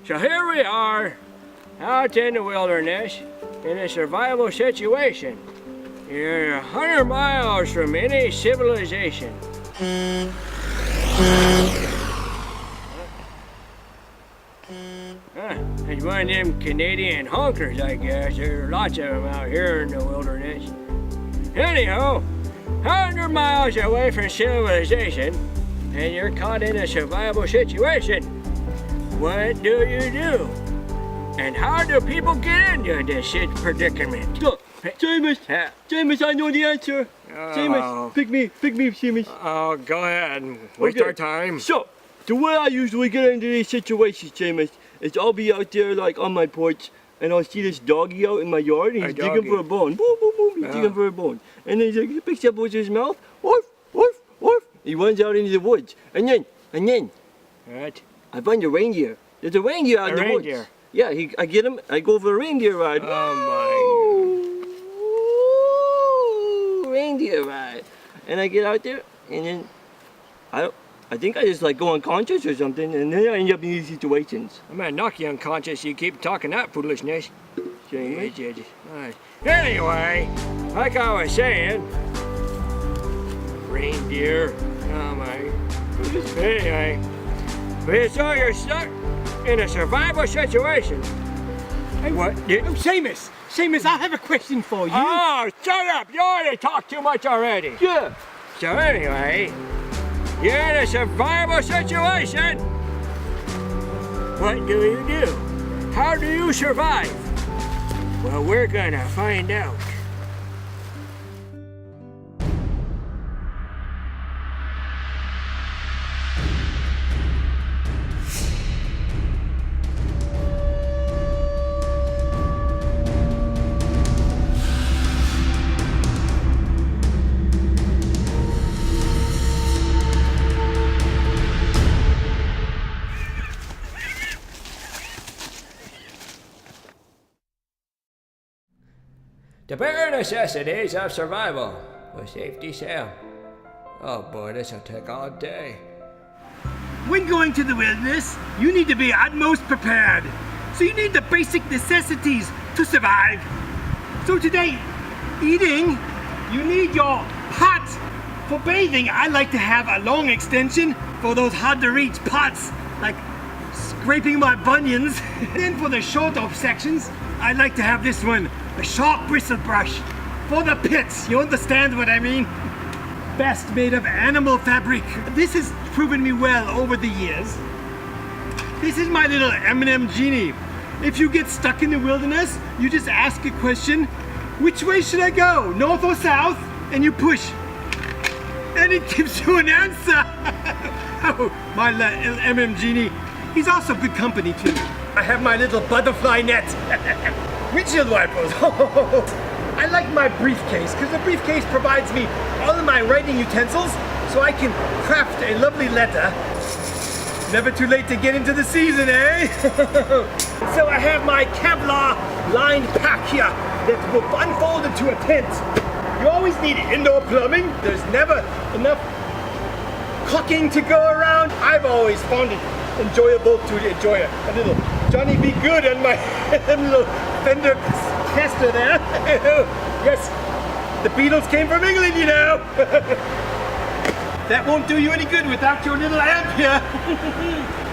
So here we are, out in the wilderness, in a survival situation. You're 100 miles from any civilization. It's one of them Canadian honkers, I guess. There are lots of them out here in the wilderness. Anyhow, 100 miles away from civilization, and you're caught in a survival situation. What do you do? And how do people get into this predicament? Look, Seamus, Seamus, I know the answer. Seamus, pick me, Seamus. Oh, go ahead. Waste our time. So, the way I usually get into these situations, Seamus, is I'll be out there like on my porch, and I'll see this doggy out in my yard, and he's digging for a bone. Boom, boom, boom, he's digging for a bone. And then he picks up with his mouth, woof, woof, woof. He runs out into the woods. And then, What? I find a reindeer. There's a reindeer out in the woods. Yeah, I get him, I go for a reindeer ride. Oh my. Reindeer ride. And I get out there, and then I think I just like go unconscious or something, and then I end up in these situations. I'm gonna knock you unconscious. You keep talking that foolishness. Seamus. Anyway, like I was saying, reindeer. Oh my. Anyway, so you're stuck in a survival situation. What? Oh, Seamus, I have a question for you. Oh, shut up! You already talked too much already. Yeah. So anyway, you're in a survival situation. What do you do? How do you survive? Well, we're gonna find out. The bare necessities of survival with safety sail. Oh boy, this'll take all day. When going to the wilderness, you need to be utmost prepared. So you need the basic necessities to survive. So today, eating, you need your pot. For bathing, I like to have a long extension for those hard to reach pots, like scraping my bunions. Then for the short off sections, I like to have this one, a sharp bristle brush for the pits. You understand what I mean? Best made of animal fabric. This has proven me well over the years. This is my little M&M genie. If you get stuck in the wilderness, you just ask a question, which way should I go, north or south? And you push. And it gives you an answer. Oh, my little M&M genie. He's also good company too. I have my little butterfly net. Windshield wipers. I like my briefcase because the briefcase provides me all of my writing utensils so I can craft a lovely letter. Never too late to get into the season, eh? So I have my Kevlar lined pack here that will unfold into a tent. You always need indoor plumbing. There's never enough cooking to go around. I've always found it enjoyable to enjoy a little Johnny Be Good on my little Fender Castor there. Yes, the Beatles came from England, you know. That won't do you any good without your little amp here.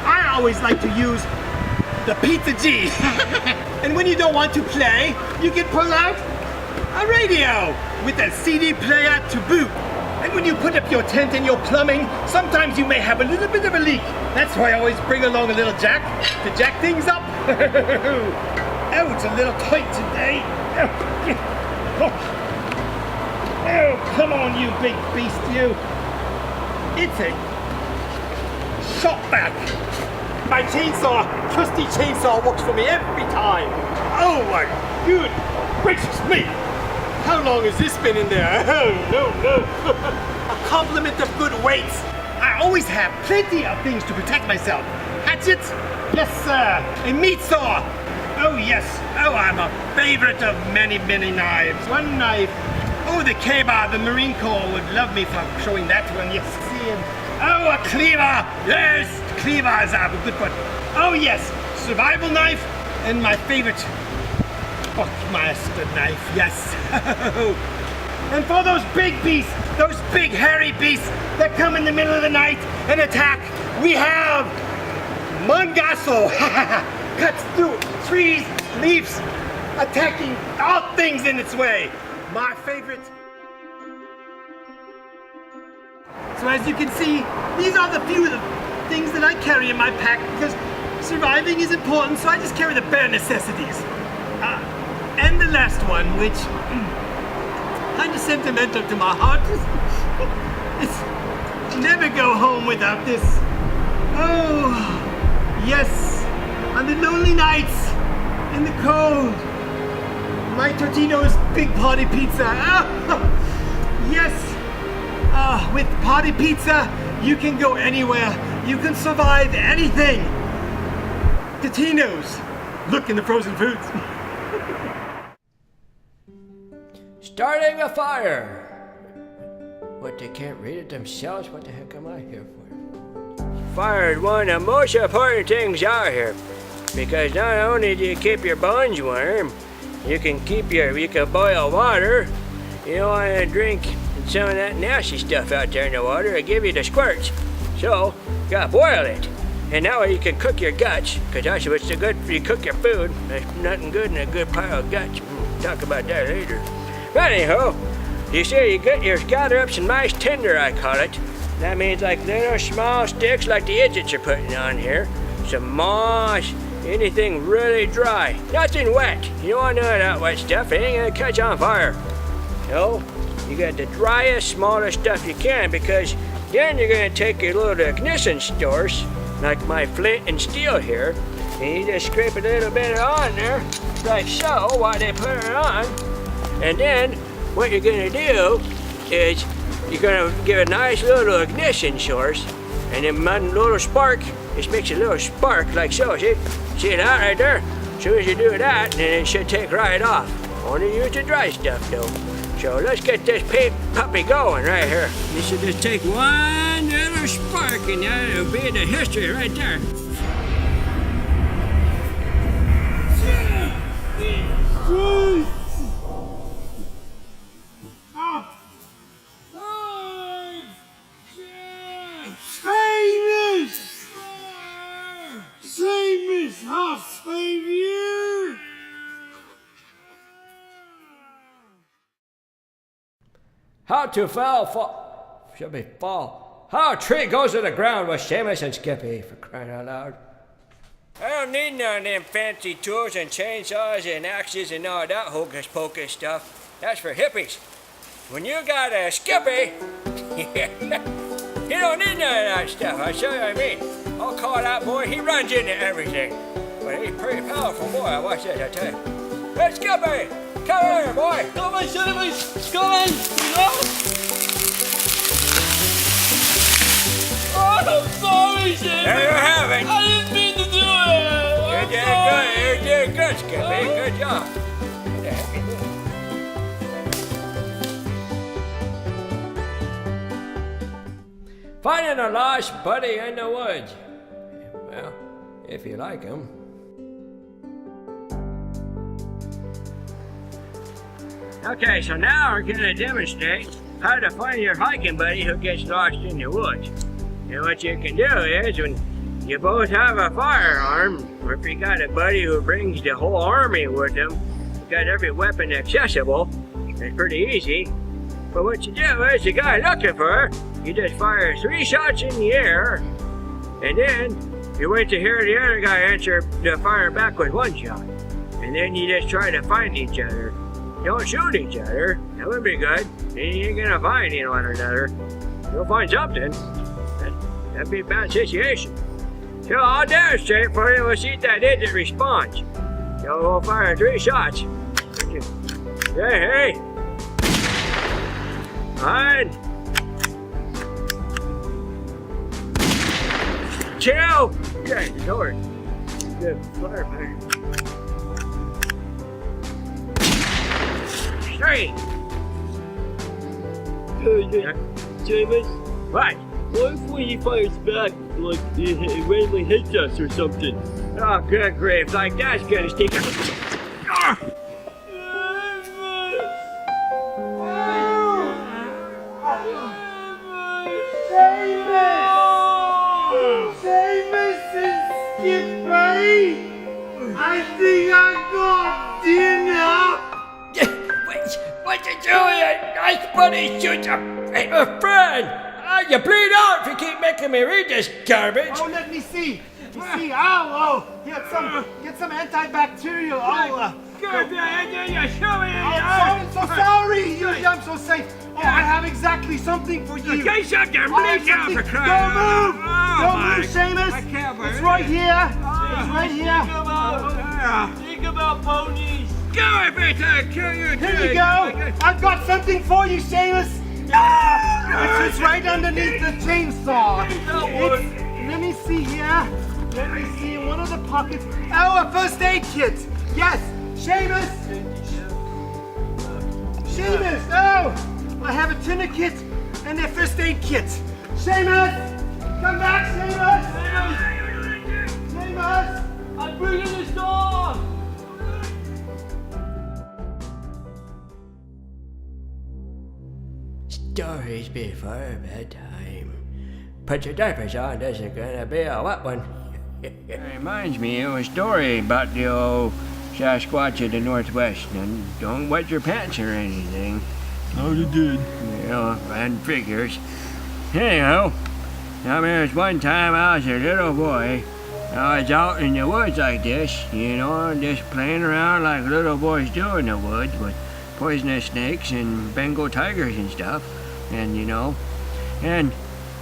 I always like to use the Pizza G. And when you don't want to play, you can pull out a radio with a CD player to boot. And when you put up your tent and your plumbing, sometimes you may have a little bit of a leak. That's why I always bring along a little jack to jack things up. Oh, it's a little tight today. Oh, come on, you big beast, you. It's a shot back. My chainsaw, trusty chainsaw, works for me every time. Oh my good gracious me. How long has this been in there? Oh, no. A complement of good weights. I always have plenty of things to protect myself. Hatchet? Yes, sir. A meat saw? Oh, yes. Oh, I'm a favorite of many, many knives. One knife. Oh, the K-bar, the Marine Corps would love me for showing that one. Yes, see him. Oh, a cleaver. Yes, cleavers are good, but oh, yes. survival knife, and my favorite Buckmaster knife, yes. And for those big beasts, those big hairy beasts that come in the middle of the night and attack, we have Mungaso. Cuts through trees, leaves, attacking all things in its way. My favorite. So as you can see, these are the few of the things that I carry in my pack because surviving is important, so I just carry the bare necessities. And the last one, which kind of sentimental to my heart, it's never go home without this. Oh, yes, on the lonely nights, in the cold, my Totino's Big Party Pizza. Yes, with Party Pizza, you can go anywhere. You can survive anything. Totino's, look in the frozen foods. Starting a fire. What, they can't read it themselves? What the heck am I here for? Fire is one of the most important things out here. Because not only do you keep your bones warm, you can boil water. You don't want to drink some of that nasty stuff out there in the water. It'll give you the squirts. So, you gotta boil it. And that way you can cook your guts, because that's what's the good for you cook your food. There's nothing good in a good pile of guts. We'll talk about that later. But anyhow, you see, you gather up some nice tinder, I call it. That means like little small sticks like the idiots are putting on here. Some moss, anything really dry. Nothing wet. You don't want none of that wet stuff. It ain't gonna catch on fire. So, you got the driest, smallest stuff you can, because then you're gonna take your little ignition source, like my flint and steel here, and you just scrape a little bit on there, like so, while they put it on. And then what you're gonna do is you're gonna give a nice little ignition source, and then one little spark, just makes a little spark like so. See that right there? As soon as you do that, then it should take right off. Only use the dry stuff though. So let's get this puppy going right here. You should just take one little spark, and that'll be the history right there. How to fall. How a tree goes to the ground with Seamus and Skippy, for crying out loud. I don't need none of them fancy tools and chainsaws and axes and all that hocus pocus stuff. That's for hippies. When you got a Skippy, you don't need none of that stuff. I'll show you what I mean. I'll call that boy, he runs into everything. But he's pretty powerful boy, watch this, I tell you. Hey Skippy, come here boy. Come on, Seamus, come on. Oh, I'm sorry, Seamus. There you have it. I didn't mean to do it. You did good, Skippy. Good job. Finding a lost buddy in the woods. Well, if you like him. Okay, so now we're going to demonstrate how to find your hiking buddy who gets lost in the woods. And what you can do is, when you both have a firearm, or if you got a buddy who brings the whole army with him, you got every weapon accessible, it's pretty easy. But what you do is, the guy looking for her, you just fire 3 shots in the air, and then you wait to hear the other guy answer the fire back with 1 shot. And then you just try to find each other. Don't shoot each other, that would be good. Then you ain't gonna find one another. You'll find something. That'd be a bad situation. So I'll demonstrate for you, we'll see if that idiot responds. So we'll fire 3 shots. Hey. 1, 2. Okay, the door. Good fire, man. 3. Seamus. What? What if when he fires back, like, it randomly hits us or something? Oh, good grief. Like, that's gonna stick. Ah! I think I got dinner. What you doing? Nice buddy, shoot a friend. You bleed out if you keep making me read this garbage. Oh, let me see. Oh, get some antibacterial. I'm so sorry. I'm so safe. Oh, I have exactly something for you. Okay, something. Bleed down for crying. Don't move, Seamus. I can't believe It's right it. here. It's right here. Think about ponies. Go if I kill you. Here you go. I've got something for you, Seamus. It's right underneath the chainsaw. Let me see here. Let me see in one of the pockets. Oh, a first aid kit. Yes, Seamus. Oh, I have a tourniquet and a first aid kit. Seamus, come back, Seamus. I'm bringing this dog. Stories before bedtime. Put your diapers on, this is gonna be a wet one. It reminds me of a story about the old Sasquatch of the Northwest. And don't wet your pants or anything. Oh, you did. You know, and figures. Anyhow, there was one time I was a little boy. I was out in the woods like this, you know, just playing around like little boys do in the woods with poisonous snakes and Bengal tigers and stuff. And, you know, and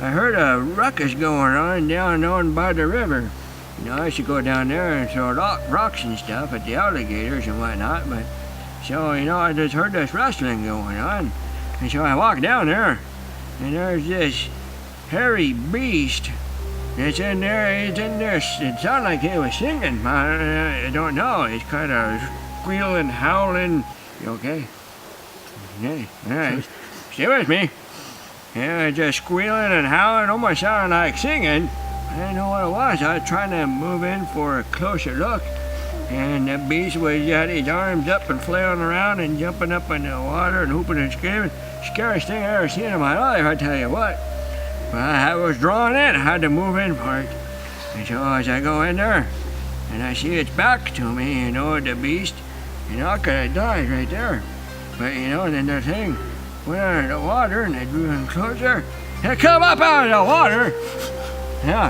I heard a ruckus going on down by the river. You know, I used to go down there and throw rocks and stuff at the alligators and whatnot, but so, you know, I just heard this rustling going on. And so I walked down there, and there's this hairy beast that's in there. It's in there. It sounded like he was singing. I don't know. He's kind of squealing, howling. You okay? Yeah, all right. Stay with me. Yeah, just squealing and howling, almost sounding like singing. I didn't know what it was. I was trying to move in for a closer look, and the beast had his arms up and flailing around and jumping up in the water and whooping and screaming. Scariest thing I ever seen in my life, I tell you what. But I was drawn in. I had to move in for it. And so as I go in there, and I see its back to me, you know, the beast, you know, I could have died right there. But, you know, then the thing went under the water and it drew in closer. And it come up out of the water. Yeah,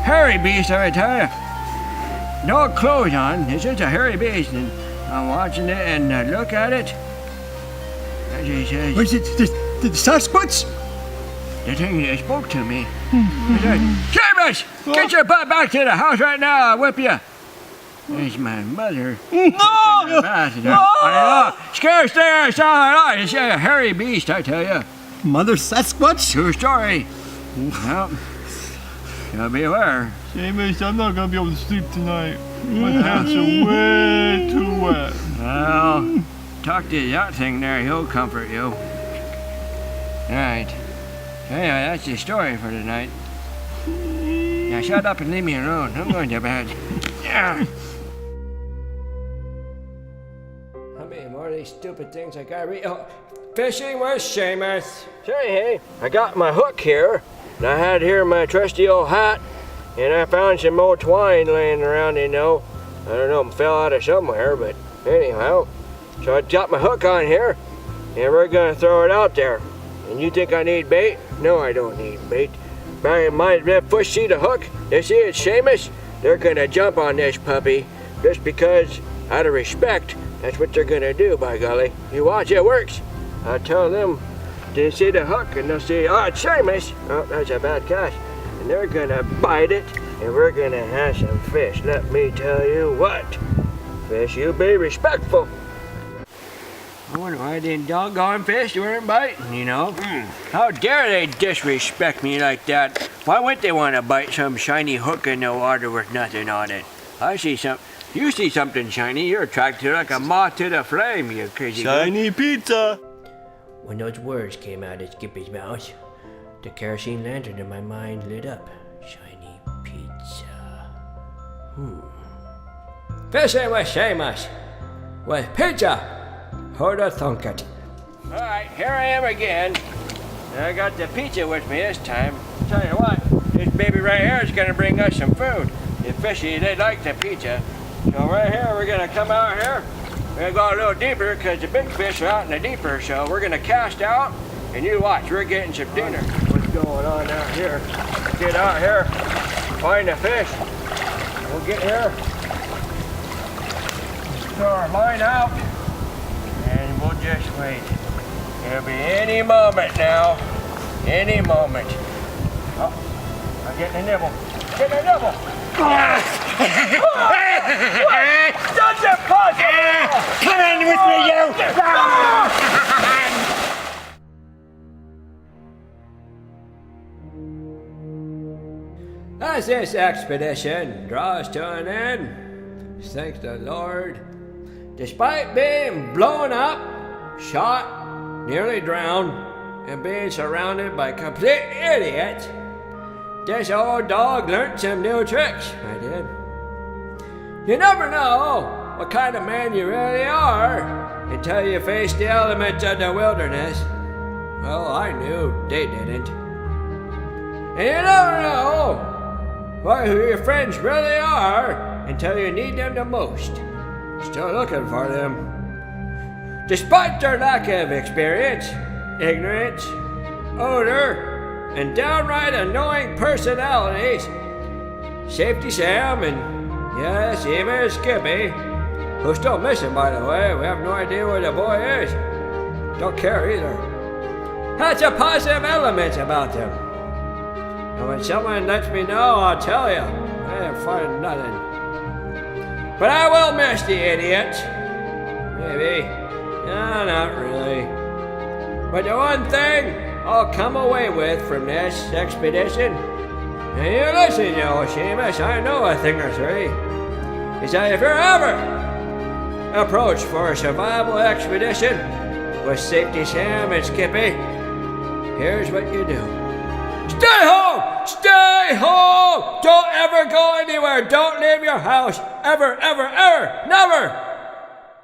hairy beast, I tell you. No clothes on. It's just a hairy beast. And I'm watching it and I look at it. And she says, Was it the Sasquatch? the thing that spoke to me. It said, Seamus, get your butt back to the house right now. I'll whip you. There's my mother. No! I know. Scariest thing I saw in my life. It's a hairy beast, I tell you. Mother Sasquatch? True story. Well, you'll be aware. Seamus, I'm not gonna be able to sleep tonight. My pants are way too wet. Well, talk to that thing there. He'll comfort you. All right. Anyway, that's the story for tonight. Now shut up and leave me alone. I'm going to bed. Yeah. How many more of these stupid things I gotta read? Oh, fishing with Seamus. Say, hey, I got my hook here, and I had here my trusty old hat, and I found some old twine laying around, you know. I don't know, it fell out of somewhere, but anyhow. So I got my hook on here, and we're gonna throw it out there. And you think I need bait? No, I don't need bait. My push see the hook, they see it's Seamus, they're gonna jump on this puppy just because, out of respect, that's what they're gonna do, by golly. You watch, it works. I tell them, they see the hook and they'll see, oh, it's Seamus. Oh, that's a bad catch. And they're gonna bite it and we're gonna have some fish. Let me tell you what, fish, you be respectful. I wonder why they doggone fish weren't biting, you know? How dare they disrespect me like that? Why wouldn't they want to bite some shiny hook in the water with nothing on it? You see something shiny, you're attracted like a moth to the flame, you crazy Shiny pizza. When those words came out of Skippy's mouth, The kerosene lantern in my mind lit up. Shiny pizza. Fishy with Seamus. With pizza. Who'da thunk it? Alright, here I am again. I got the pizza with me this time. Tell you what, this baby right here is gonna bring us some food. The fishy, they like the pizza. So right here, we're gonna come out here. We're gonna go a little deeper because the big fish are out in the deeper. So we're gonna cast out, and you watch, we're getting some dinner. What's going on out here? Get out here, find the fish. We'll get here, throw our line out, and we'll just wait. It'll be any moment now, any moment. Oh, I'm getting a nibble. Getting a nibble. Such a puzzle! Come in with me, you! As this expedition draws to an end, thank the Lord, despite being blown up, shot, nearly drowned, and being surrounded by complete idiots, this old dog learned some new tricks. I did. You never know what kind of man you really are until you face the elements of the wilderness. Well, I knew they didn't. And you never know who your friends really are until you need them the most. Still looking for them. Despite their lack of experience, ignorance, odor, and downright annoying personalities, Safety Sam and, yes, even Skippy, who's still missing, by the way, we have no idea where the boy is. Don't care either. That's a positive element about them. And when someone lets me know, I'll tell you. I ain't finding nothing. But I will miss the idiots. Maybe. No, not really. But the one thing I'll come away with from this expedition, and you listen, you old Seamus, I know a thing or three, is that if you're ever approached for a survival expedition with Safety Sam and Skippy, here's what you do. Stay home! Stay home! Don't ever go anywhere! Don't leave your house! Ever, ever, ever! Never!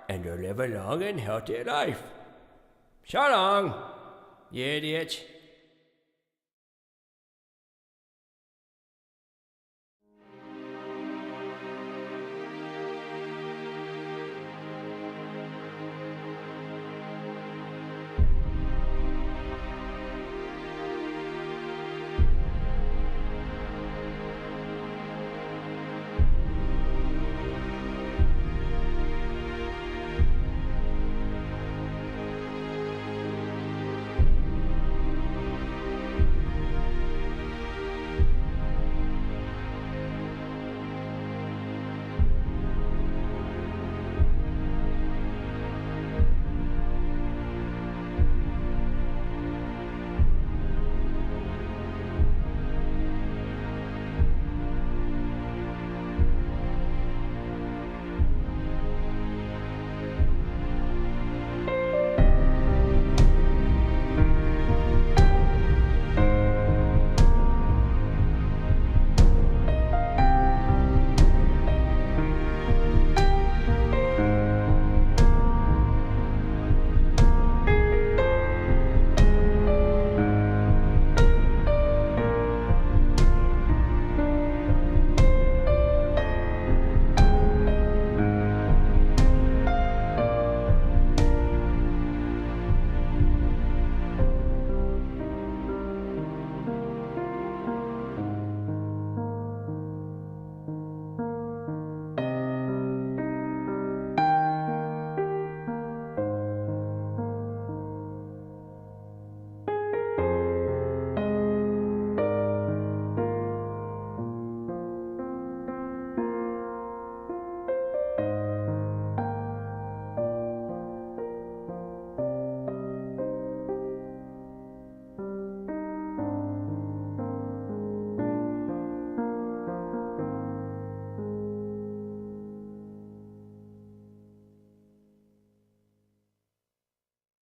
And you'll live a long and healthy life. So long, you idiots.